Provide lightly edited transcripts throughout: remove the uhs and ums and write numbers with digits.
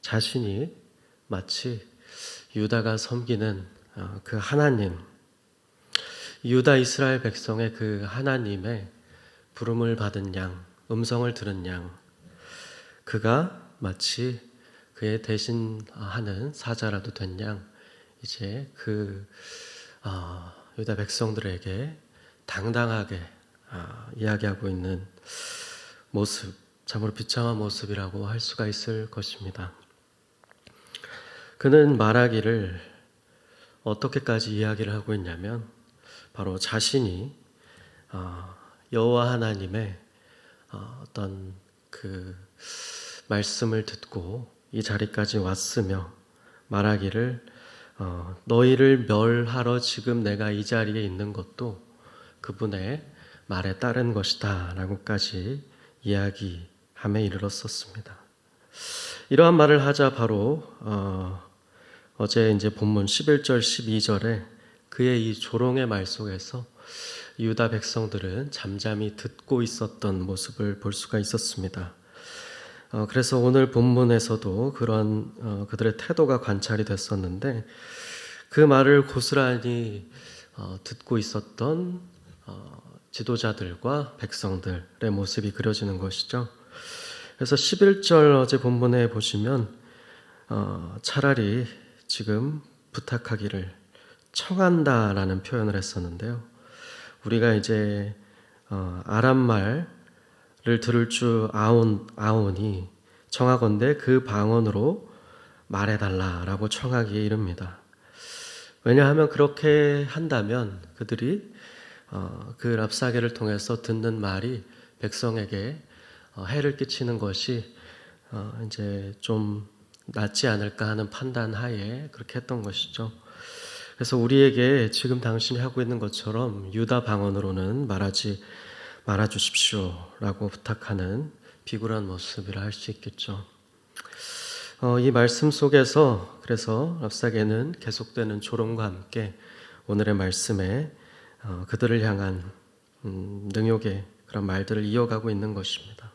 자신이 마치 유다가 섬기는 그 하나님, 유다 이스라엘 백성의 그 하나님의 부름을 받은 양, 음성을 들은 양, 그가 마치 그의 대신하는 사자라도 된 양, 이제 그 유다 백성들에게 당당하게 이야기하고 있는 모습, 참으로 비참한 모습이라고 할 수가 있을 것입니다. 그는 말하기를 어떻게까지 이야기를 하고 있냐면 바로 자신이 여호와 하나님의 어떤 그 말씀을 듣고 이 자리까지 왔으며 말하기를 너희를 멸하러 지금 내가 이 자리에 있는 것도 그분의 말에 따른 것이다 라고까지 이야기함에 이르렀었습니다. 이러한 말을 하자 바로 어제 이제 본문 11절 12절에 그의 이 조롱의 말 속에서 유다 백성들은 잠잠히 듣고 있었던 모습을 볼 수가 있었습니다. 그래서 오늘 본문에서도 그런 그들의 태도가 관찰이 됐었는데 그 말을 고스란히 듣고 있었던 지도자들과 백성들의 모습이 그려지는 것이죠. 그래서 11절 어제 본문에 보시면 차라리 지금 부탁하기를 청한다라는 표현을 했었는데요. 우리가 이제 아람 말을 들을 줄 아오니 청하건대 그 방언으로 말해달라라고 청하기에 이릅니다. 왜냐하면 그렇게 한다면 그들이 그 랍사게를 통해서 듣는 말이 백성에게 해를 끼치는 것이 이제 좀 낫지 않을까 하는 판단 하에 그렇게 했던 것이죠. 그래서 우리에게 지금 당신이 하고 있는 것처럼 유다 방언으로는 말하지 말아주십시오라고 부탁하는 비굴한 모습이라 할 수 있겠죠. 이 말씀 속에서 그래서 랍사게는 계속되는 조롱과 함께 오늘의 말씀에 그들을 향한 능욕의 그런 말들을 이어가고 있는 것입니다.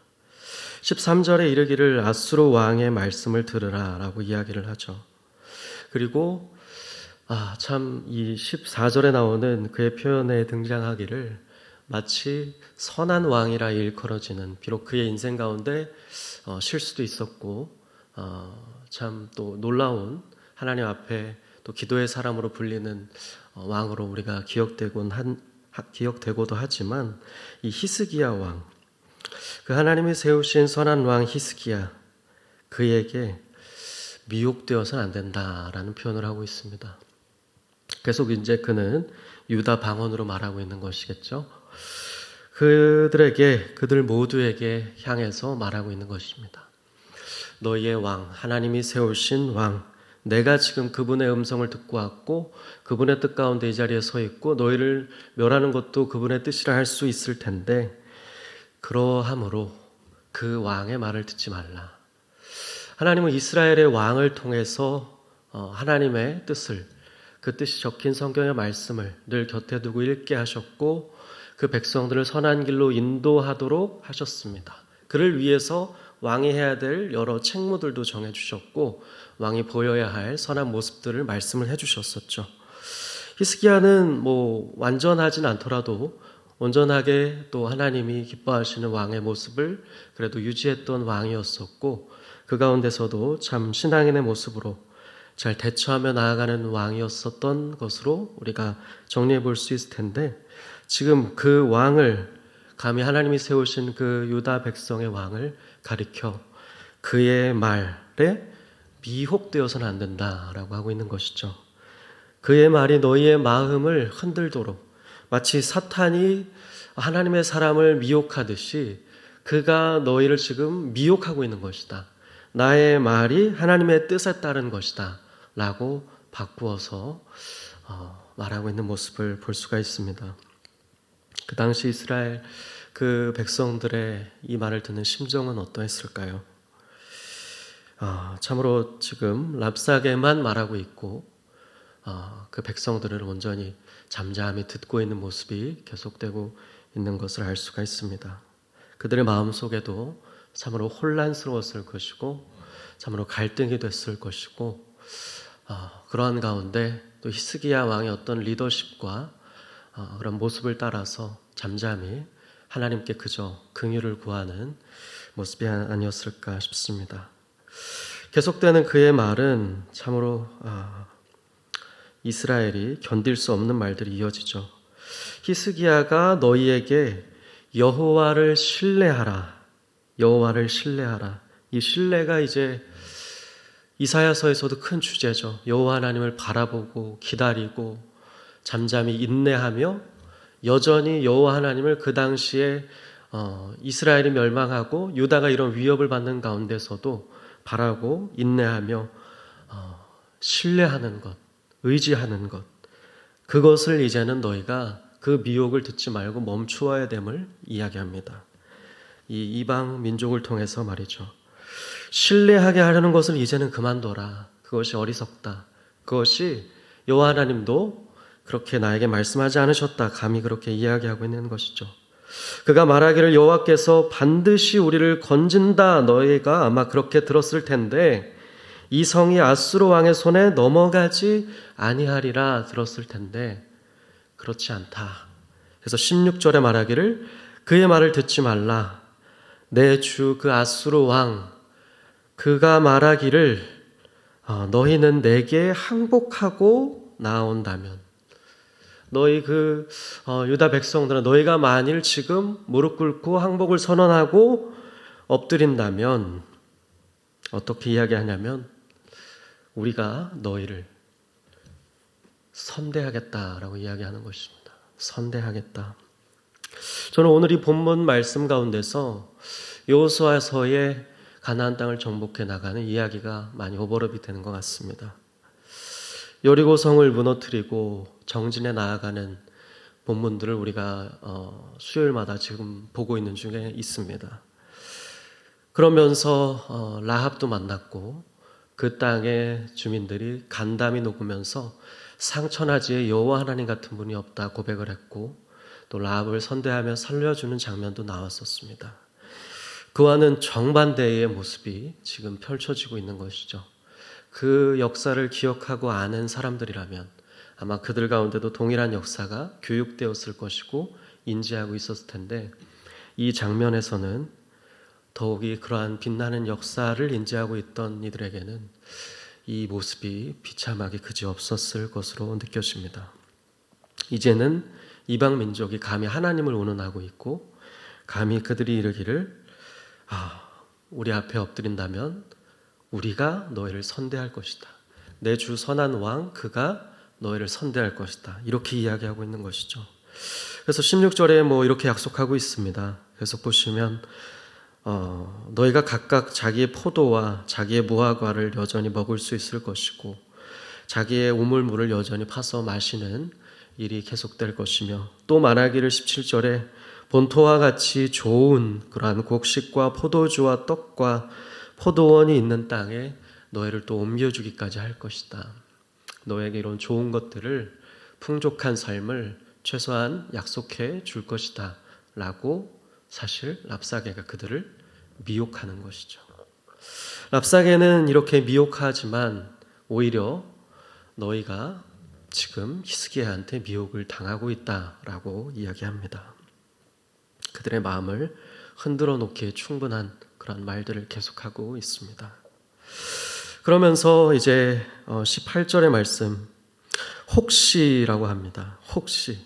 13절에 이르기를 아수르 왕의 말씀을 들으라 라고 이야기를 하죠. 그리고 참 이 14절에 나오는 그의 표현에 등장하기를 마치 선한 왕이라 일컬어지는, 비록 그의 인생 가운데 실수도 있었고 참 또 놀라운 하나님 앞에 또 기도의 사람으로 불리는 왕으로 우리가 기억되고도 하지만 이 히스기야 왕, 그 하나님이 세우신 선한 왕 히스기야, 그에게 미혹되어서는 안 된다라는 표현을 하고 있습니다. 계속 이제 그는 유다 방언으로 말하고 있는 것이겠죠. 그들 모두에게 향해서 말하고 있는 것입니다. 너희의 왕, 하나님이 세우신 왕, 내가 지금 그분의 음성을 듣고 왔고 그분의 뜻 가운데 이 자리에 서 있고 너희를 멸하는 것도 그분의 뜻이라 할 수 있을 텐데 그러하므로 그 왕의 말을 듣지 말라. 하나님은 이스라엘의 왕을 통해서 하나님의 뜻을, 그 뜻이 적힌 성경의 말씀을 늘 곁에 두고 읽게 하셨고 그 백성들을 선한 길로 인도하도록 하셨습니다. 그를 위해서 왕이 해야 될 여러 책무들도 정해주셨고 왕이 보여야 할 선한 모습들을 말씀을 해주셨었죠. 히스기야는 완전하진 않더라도 온전하게 또 하나님이 기뻐하시는 왕의 모습을 그래도 유지했던 왕이었었고 그 가운데서도 참 신앙인의 모습으로 잘 대처하며 나아가는 왕이었었던 것으로 우리가 정리해 볼 수 있을 텐데 지금 그 왕을 감히 하나님이 세우신 그 유다 백성의 왕을 가리켜 그의 말에 미혹되어서는 안 된다라고 하고 있는 것이죠. 그의 말이 너희의 마음을 흔들도록 마치 사탄이 하나님의 사람을 미혹하듯이 그가 너희를 지금 미혹하고 있는 것이다. 나의 말이 하나님의 뜻에 따른 것이다 라고 바꾸어서 말하고 있는 모습을 볼 수가 있습니다. 그 당시 이스라엘 그 백성들의 이 말을 듣는 심정은 어떠했을까요? 참으로 지금 랍사게만 말하고 있고 그 백성들을 온전히 잠잠히 듣고 있는 모습이 계속되고 있는 것을 알 수가 있습니다. 그들의 마음속에도 참으로 혼란스러웠을 것이고 참으로 갈등이 됐을 것이고 그러한 가운데 또 히스기야 왕의 어떤 리더십과 그런 모습을 따라서 잠잠히 하나님께 그저 긍휼을 구하는 모습이 아니었을까 싶습니다. 계속되는 그의 말은 참으로 이스라엘이 견딜 수 없는 말들이 이어지죠. 히스기야가 너희에게 여호와를 신뢰하라. 여호와를 신뢰하라. 이 신뢰가 이제 이사야서에서도 큰 주제죠. 여호와 하나님을 바라보고 기다리고 잠잠히 인내하며 여전히 여호와 하나님을 그 당시에 이스라엘이 멸망하고 유다가 이런 위협을 받는 가운데서도 바라고 인내하며 신뢰하는 것, 의지하는 것, 그것을 이제는 너희가 그 미혹을 듣지 말고 멈추어야 됨을 이야기합니다. 이 이방 민족을 통해서 말이죠. 신뢰하게 하려는 것을 이제는 그만둬라. 그것이 어리석다. 그것이 여호와 하나님도 그렇게 나에게 말씀하지 않으셨다. 감히 그렇게 이야기하고 있는 것이죠. 그가 말하기를 여호와께서 반드시 우리를 건진다. 너희가 아마 그렇게 들었을 텐데 이 성이 아수르 왕의 손에 넘어가지 아니하리라 들었을 텐데 그렇지 않다. 그래서 16절에 말하기를 그의 말을 듣지 말라. 내 주 그 아수르 왕 그가 말하기를 너희는 내게 항복하고 나온다면 너희 유다 백성들은 너희가 만일 지금 무릎 꿇고 항복을 선언하고 엎드린다면 어떻게 이야기하냐면 우리가 너희를 선대하겠다라고 이야기하는 것입니다. 선대하겠다. 저는 오늘 이 본문 말씀 가운데서 여호수아서의 가나안 땅을 정복해 나가는 이야기가 많이 오버랩이 되는 것 같습니다. 여리고 성을 무너뜨리고 정진해 나아가는 본문들을 우리가 수요일마다 지금 보고 있는 중에 있습니다. 그러면서 라합도 만났고 그 땅의 주민들이 간담이 녹으면서 상천하지에 여호와 하나님 같은 분이 없다 고백을 했고 또 라합을 선대하며 살려주는 장면도 나왔었습니다. 그와는 정반대의 모습이 지금 펼쳐지고 있는 것이죠. 그 역사를 기억하고 아는 사람들이라면 아마 그들 가운데도 동일한 역사가 교육되었을 것이고 인지하고 있었을 텐데 이 장면에서는 더욱이 그러한 빛나는 역사를 인지하고 있던 이들에게는 이 모습이 비참하게 그지없었을 것으로 느껴집니다. 이제는 이방 민족이 감히 하나님을 운운하고 있고 감히 그들이 이르기를 우리 앞에 엎드린다면 우리가 너희를 선대할 것이다. 내 주 선한 왕 그가 너희를 선대할 것이다. 이렇게 이야기하고 있는 것이죠. 그래서 16절에 이렇게 약속하고 있습니다. 계속 보시면 너희가 각각 자기의 포도와 자기의 무화과를 여전히 먹을 수 있을 것이고 자기의 우물물을 여전히 파서 마시는 일이 계속될 것이며 또 말하기를 17절에 본토와 같이 좋은 그러한 곡식과 포도주와 떡과 포도원이 있는 땅에 너희를 또 옮겨주기까지 할 것이다. 너에게 이런 좋은 것들을 풍족한 삶을 최소한 약속해 줄 것이다 라고 사실 랍사게가 그들을 미혹하는 것이죠. 랍사게는 이렇게 미혹하지만 오히려 너희가 지금 히스기야한테 미혹을 당하고 있다라고 이야기합니다. 그들의 마음을 흔들어 놓기에 충분한 그런 말들을 계속하고 있습니다. 그러면서 이제 18절의 말씀 혹시라고 합니다. 혹시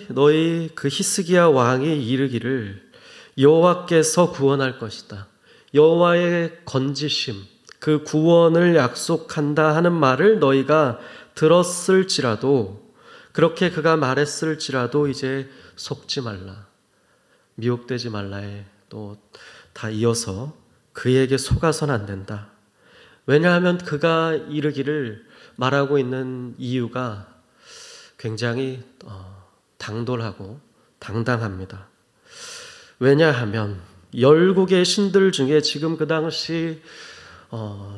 너희 그 히스기야 왕이 이르기를 여호와께서 구원할 것이다. 여호와의 건지심 그 구원을 약속한다 하는 말을 너희가 들었을지라도 그렇게 그가 말했을지라도 이제 속지 말라. 미혹되지 말라에 또 다 이어서 그에게 속아서는 안 된다. 왜냐하면 그가 이르기를 말하고 있는 이유가 굉장히 당돌하고 당당합니다. 왜냐하면 열국의 신들 중에 지금 그 당시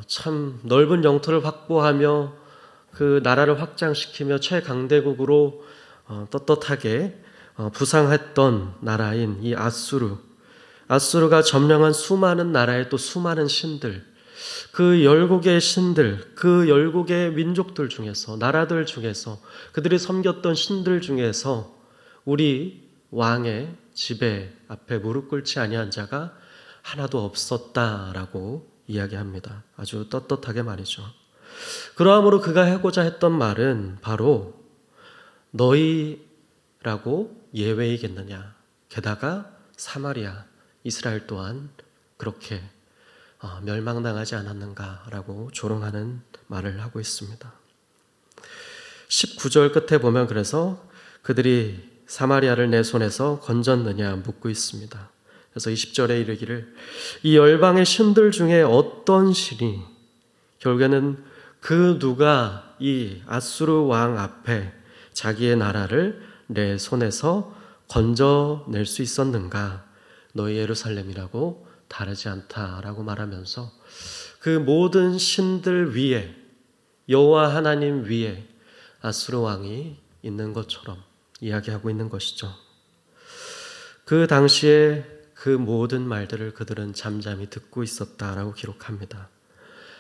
참 넓은 영토를 확보하며 그 나라를 확장시키며 최강대국으로 떳떳하게 부상했던 나라인 이 아수르 아수르가 점령한 수많은 나라의 또 수많은 신들, 그 열국의 신들, 그 열국의 민족들 중에서, 나라들 중에서, 그들이 섬겼던 신들 중에서 우리 왕의 지배 앞에 무릎 꿇지 아니한 자가 하나도 없었다라고 이야기합니다. 아주 떳떳하게 말이죠. 그러므로 그가 하고자 했던 말은 바로 너희라고 예외이겠느냐. 게다가 사마리아, 이스라엘 또한 그렇게 멸망당하지 않았는가라고 조롱하는 말을 하고 있습니다. 19절 끝에 보면 그래서 그들이 사마리아를 내 손에서 건졌느냐 묻고 있습니다. 그래서 20절에 이르기를 이 열방의 신들 중에 어떤 신이 결국에는 그 누가 이 아수르 왕 앞에 자기의 나라를 내 손에서 건져낼 수 있었는가? 너희 예루살렘이라고 다르지 않다라고 말하면서 그 모든 신들 위에 여호와 하나님 위에 아수르 왕이 있는 것처럼 이야기하고 있는 것이죠. 그 당시에 그 모든 말들을 그들은 잠잠히 듣고 있었다라고 기록합니다.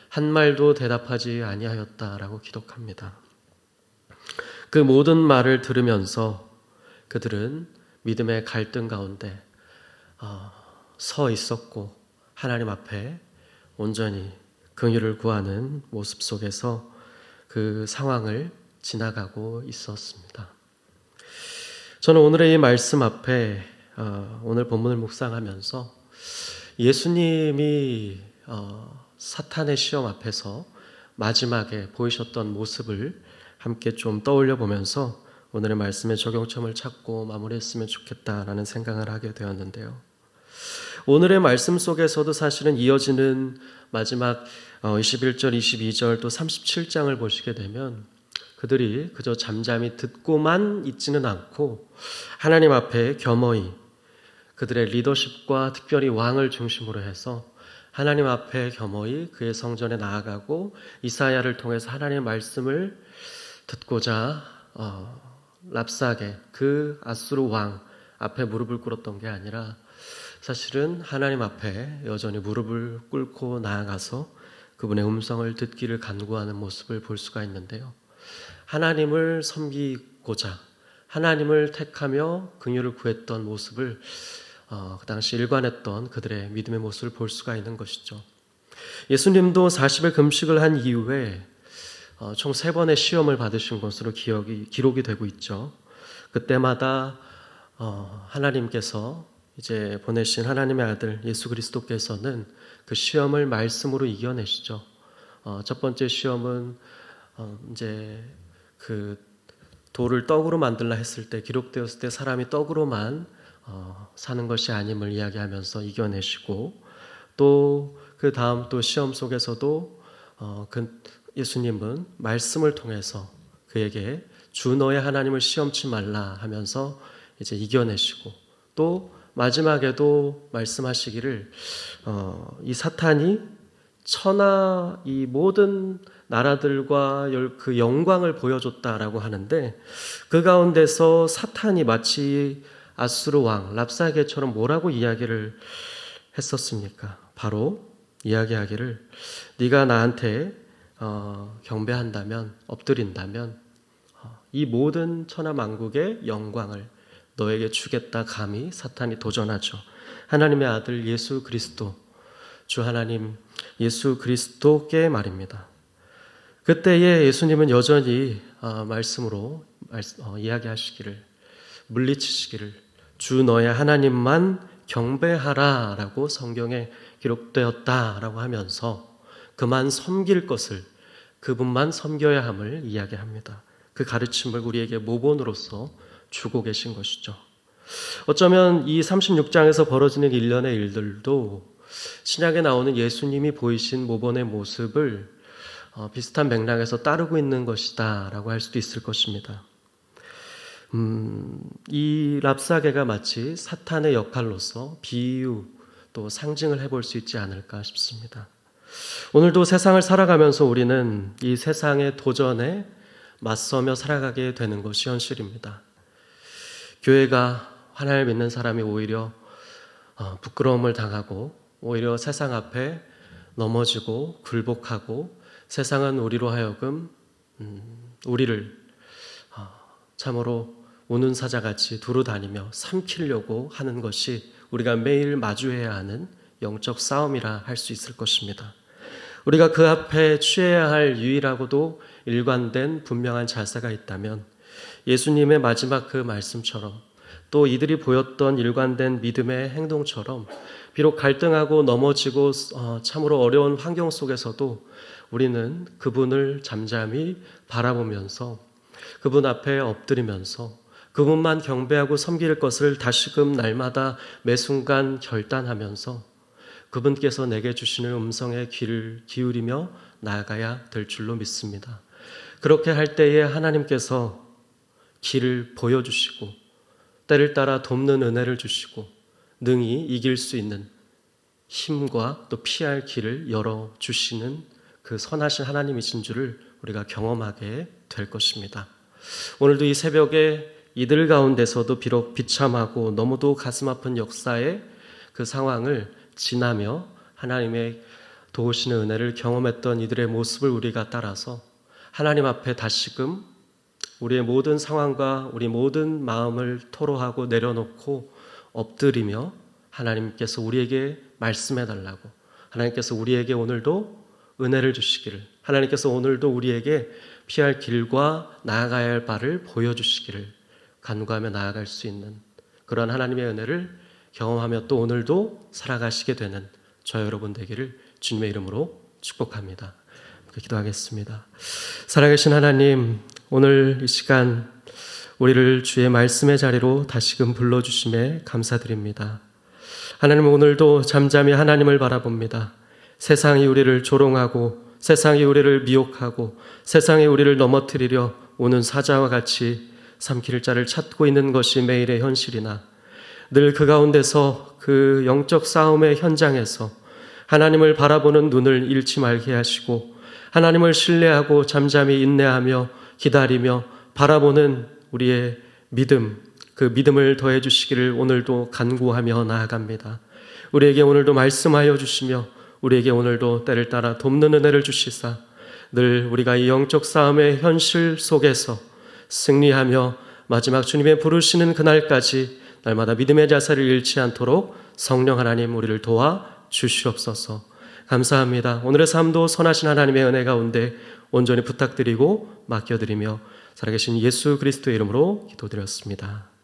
한 말도 대답하지 아니하였다라고 기록합니다. 그 모든 말을 들으면서 그들은 믿음의 갈등 가운데 서 있었고 하나님 앞에 온전히 긍휼을 구하는 모습 속에서 그 상황을 지나가고 있었습니다. 저는 오늘의 이 말씀 앞에 오늘 본문을 묵상하면서 예수님이 사탄의 시험 앞에서 마지막에 보이셨던 모습을 함께 좀 떠올려 보면서 오늘의 말씀의 적용점을 찾고 마무리했으면 좋겠다라는 생각을 하게 되었는데요. 오늘의 말씀 속에서도 사실은 이어지는 마지막 21절, 22절 또 37장을 보시게 되면 그들이 그저 잠잠히 듣고만 있지는 않고 하나님 앞에 겸허히 그들의 리더십과 특별히 왕을 중심으로 해서 하나님 앞에 겸허히 그의 성전에 나아가고 이사야를 통해서 하나님의 말씀을 듣고자 랍사게 그 아수르 왕 앞에 무릎을 꿇었던 게 아니라 사실은 하나님 앞에 여전히 무릎을 꿇고 나아가서 그분의 음성을 듣기를 간구하는 모습을 볼 수가 있는데요. 하나님을 섬기고자 하나님을 택하며 긍휼을 구했던 모습을 그 당시 일관했던 그들의 믿음의 모습을 볼 수가 있는 것이죠. 예수님도 40일 금식을 한 이후에 총 3번의 시험을 받으신 것으로 기록이 되고 있죠. 그때마다 하나님께서 이제 보내신 하나님의 아들 예수 그리스도께서는 그 시험을 말씀으로 이겨내시죠. 첫 번째 시험은 이제 그 돌을 떡으로 만들라 했을 때 기록되었을 때 사람이 떡으로만 사는 것이 아님을 이야기하면서 이겨내시고 또 그 다음 또 시험 속에서도 그 예수님은 말씀을 통해서 그에게 주 너의 하나님을 시험치 말라 하면서 이제 이겨내시고 또 마지막에도 말씀하시기를 이 사탄이 천하 이 모든 나라들과 그 영광을 보여줬다라고 하는데 그 가운데서 사탄이 마치 아수르 왕 랍사게처럼 뭐라고 이야기를 했었습니까? 바로 이야기하기를 네가 나한테 경배한다면 엎드린다면 이 모든 천하 만국의 영광을 너에게 주겠다 감히 사탄이 도전하죠. 하나님의 아들 예수 그리스도 주 하나님 예수 그리스도께 말입니다. 그때에 예수님은 여전히 말씀으로 이야기하시기를 물리치시기를 주 너의 하나님만 경배하라 라고 성경에 기록되었다라고 하면서 그만 섬길 것을 그분만 섬겨야 함을 이야기합니다. 그 가르침을 우리에게 모본으로서 주고 계신 것이죠. 어쩌면 이 36장에서 벌어지는 일련의 일들도 신약에 나오는 예수님이 보이신 모본의 모습을 비슷한 맥락에서 따르고 있는 것이다 라고 할 수도 있을 것입니다. 이 랍사게가 마치 사탄의 역할로서 비유 또 상징을 해볼 수 있지 않을까 싶습니다. 오늘도 세상을 살아가면서 우리는 이 세상의 도전에 맞서며 살아가게 되는 것이 현실입니다. 교회가 하나님을 믿는 사람이 오히려 부끄러움을 당하고 오히려 세상 앞에 넘어지고 굴복하고 세상은 우리로 하여금 우리를 참으로 우는 사자같이 두루 다니며 삼키려고 하는 것이 우리가 매일 마주해야 하는 영적 싸움이라 할 수 있을 것입니다. 우리가 그 앞에 취해야 할 유일하고도 일관된 분명한 자세가 있다면 예수님의 마지막 그 말씀처럼 또 이들이 보였던 일관된 믿음의 행동처럼 비록 갈등하고 넘어지고 참으로 어려운 환경 속에서도 우리는 그분을 잠잠히 바라보면서 그분 앞에 엎드리면서 그분만 경배하고 섬길 것을 다시금 날마다 매 순간 결단하면서 그분께서 내게 주시는 음성에 귀를 기울이며 나아가야 될 줄로 믿습니다. 그렇게 할 때에 하나님께서 길을 보여주시고 때를 따라 돕는 은혜를 주시고 능히 이길 수 있는 힘과 또 피할 길을 열어주시는 그 선하신 하나님이신 줄을 우리가 경험하게 될 것입니다. 오늘도 이 새벽에 이들 가운데서도 비록 비참하고 너무도 가슴 아픈 역사의 그 상황을 지나며 하나님의 도우시는 은혜를 경험했던 이들의 모습을 우리가 따라서 하나님 앞에 다시금 우리의 모든 상황과 우리 모든 마음을 토로하고 내려놓고 엎드리며 하나님께서 우리에게 말씀해 달라고, 하나님께서 우리에게 오늘도 은혜를 주시기를, 하나님께서 오늘도 우리에게 피할 길과 나아가야 할 바를 보여주시기를 간구하며 나아갈 수 있는 그런 하나님의 은혜를 경험하며 또 오늘도 살아가시게 되는 저 여러분 되기를 주님의 이름으로 축복합니다. 기도하겠습니다. 살아계신 하나님, 오늘 이 시간 우리를 주의 말씀의 자리로 다시금 불러주심에 감사드립니다. 하나님, 오늘도 잠잠히 하나님을 바라봅니다. 세상이 우리를 조롱하고 세상이 우리를 미혹하고 세상이 우리를 넘어뜨리려 오는 사자와 같이 삼킬 자를 찾고 있는 것이 매일의 현실이나 늘 그 가운데서 그 영적 싸움의 현장에서 하나님을 바라보는 눈을 잃지 말게 하시고 하나님을 신뢰하고 잠잠히 인내하며 기다리며 바라보는 우리의 믿음, 그 믿음을 더해 주시기를 오늘도 간구하며 나아갑니다. 우리에게 오늘도 말씀하여 주시며 우리에게 오늘도 때를 따라 돕는 은혜를 주시사 늘 우리가 이 영적 싸움의 현실 속에서 승리하며 마지막 주님의 부르시는 그날까지 날마다 믿음의 자세를 잃지 않도록 성령 하나님 우리를 도와 주시옵소서. 감사합니다. 오늘의 삶도 선하신 하나님의 은혜 가운데 온전히 부탁드리고 맡겨드리며 살아계신 예수 그리스도의 이름으로 기도드렸습니다.